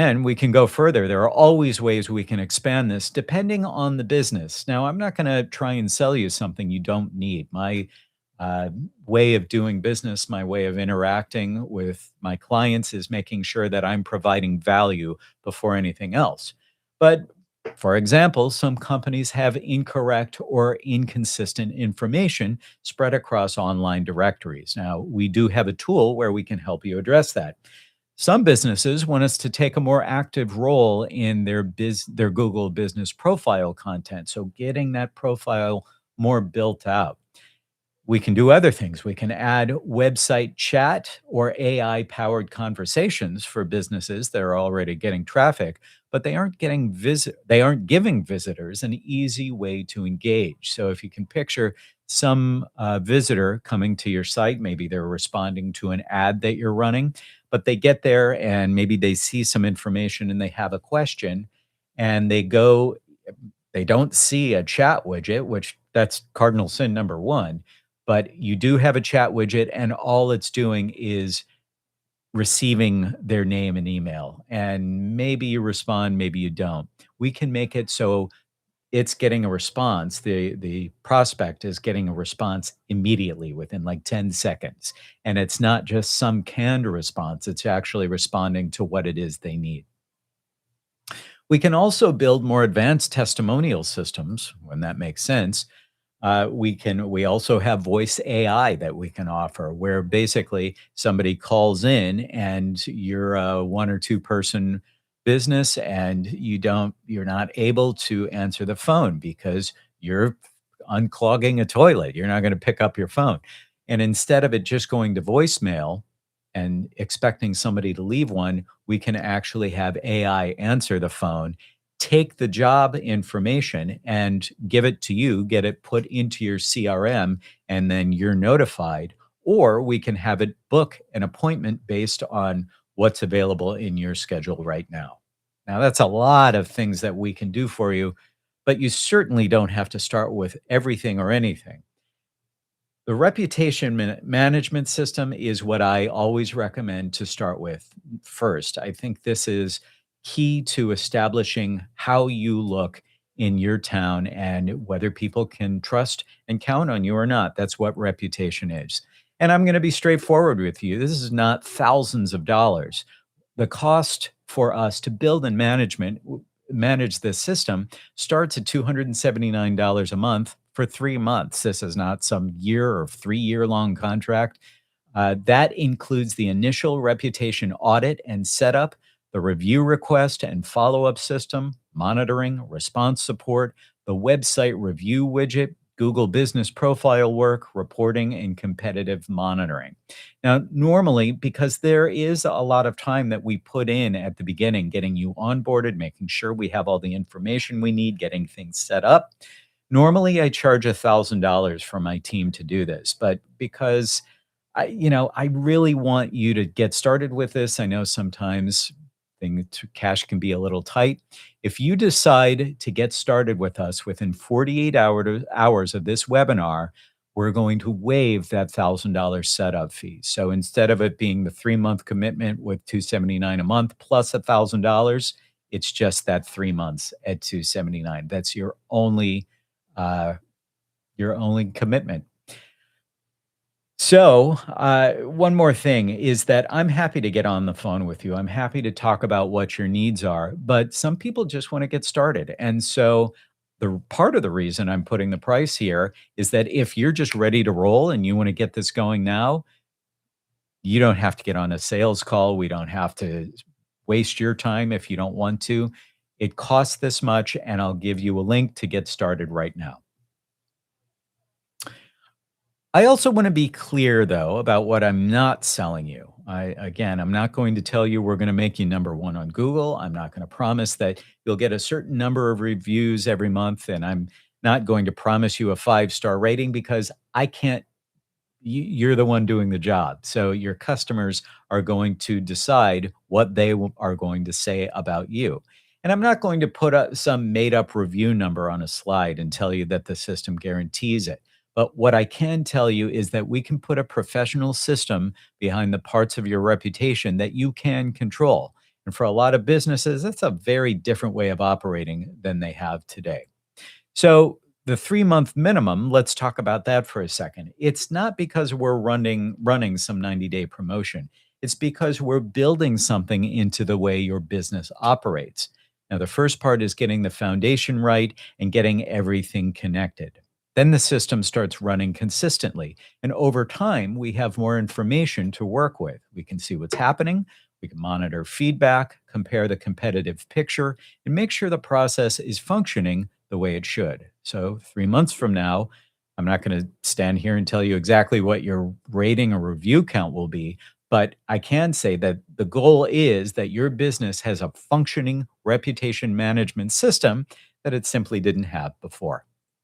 And we can go further. There are always ways we can expand this depending on the business. Now, I'm not going to try and sell you something you don't need. My way of doing business, my way of interacting with my clients is making sure that I'm providing value before anything else. But for example, some companies have incorrect or inconsistent information spread across online directories. Now, we do have a tool where we can help you address that. Some businesses want us to take a more active role in their Google business profile content, so getting that profile more built out. We can do other things. We can add website chat or AI powered conversations for businesses that are already getting traffic, but they aren't giving visitors an easy way to engage. So if you can picture some visitor coming to your site, maybe they're responding to an ad that you're running, but they get there and maybe they see some information and they have a question and they don't see a chat widget, which that's cardinal sin number one, but you do have a chat widget, and all it's doing is receiving their name and email. And maybe you respond, maybe you don't. We can make it so it's getting a response. The prospect is getting a response immediately within like 10 seconds. And it's not just some canned response, it's actually responding to what it is they need. We can also build more advanced testimonial systems when that makes sense. We also have voice AI that we can offer, where basically somebody calls in and you're a one or two person business, and you're not able to answer the phone because you're unclogging a toilet. You're not going to pick up your phone, and instead of it just going to voicemail and expecting somebody to leave one, we can actually have AI answer the phone, take the job information and give it to you, get it put into your CRM, and then you're notified. Or we can have it book an appointment based on what's available in your schedule right now. Now, that's a lot of things that we can do for you, but you certainly don't have to start with everything or anything. The management system is what I always recommend to start with first. I think this is key to establishing how you look in your town and whether people can trust and count on you or not. That's what reputation is. And I'm going to be straightforward with you. This is not thousands of dollars. The cost for us to build and manage this system starts at $279 a month for 3 months. This is not some year or 3 year long contract. That includes the initial reputation audit and setup, the review request and follow up system, monitoring, response support, the website review widget, Google business profile work, reporting, and competitive monitoring. Now, normally, because there is a lot of time that we put in at the beginning, getting you onboarded, making sure we have all the information we need, getting things set up, normally I charge $1,000 for my team to do this. But because I really want you to get started with this. I know sometimes cash can be a little tight. If you decide to get started with us within 48 hours of this webinar, we're going to waive that $1,000 setup fee. So instead of it being the 3 month commitment with 279 a month plus $1,000, it's just that 3 months at 279. That's uh, your only commitment. So, one more thing is that I'm happy to get on the phone with you. I'm happy to talk about what your needs are, but some people just want to get started. And so, the part of the reason I'm putting the price here is that if you're just ready to roll and you want to get this going now, you don't have to get on a sales call. We don't have to waste your time if you don't want to. It costs this much, and I'll give you a link to get started right now. I also want to be clear, though, about what I'm not selling you. I'm not going to tell you we're going to make you number one on Google. I'm not going to promise that you'll get a certain number of reviews every month. And I'm not going to promise you a 5-star rating because I can't, you're the one doing the job. So your customers are going to decide what are going to say about you. And I'm not going to put some made up review number on a slide and tell you that the system guarantees it. But what I can tell you is that we can put a professional system behind the parts of your reputation that you can control. And for a lot of businesses, that's a very different way of operating than they have today. So, the 3-month minimum, let's talk about that for a second. It's not because we're running some 90-day promotion. It's because we're building something into the way your business operates. Now, the first part is getting the foundation right and getting everything connected. Then the system starts running consistently. And over time, we have more information to work with. We can see what's happening. We can monitor feedback, compare the competitive picture, and make sure the process is functioning the way it should. So, 3 months from now, I'm not going to stand here and tell you exactly what your rating or review count will be, but I can say that the goal is that your business has a functioning reputation management system that it simply didn't have before.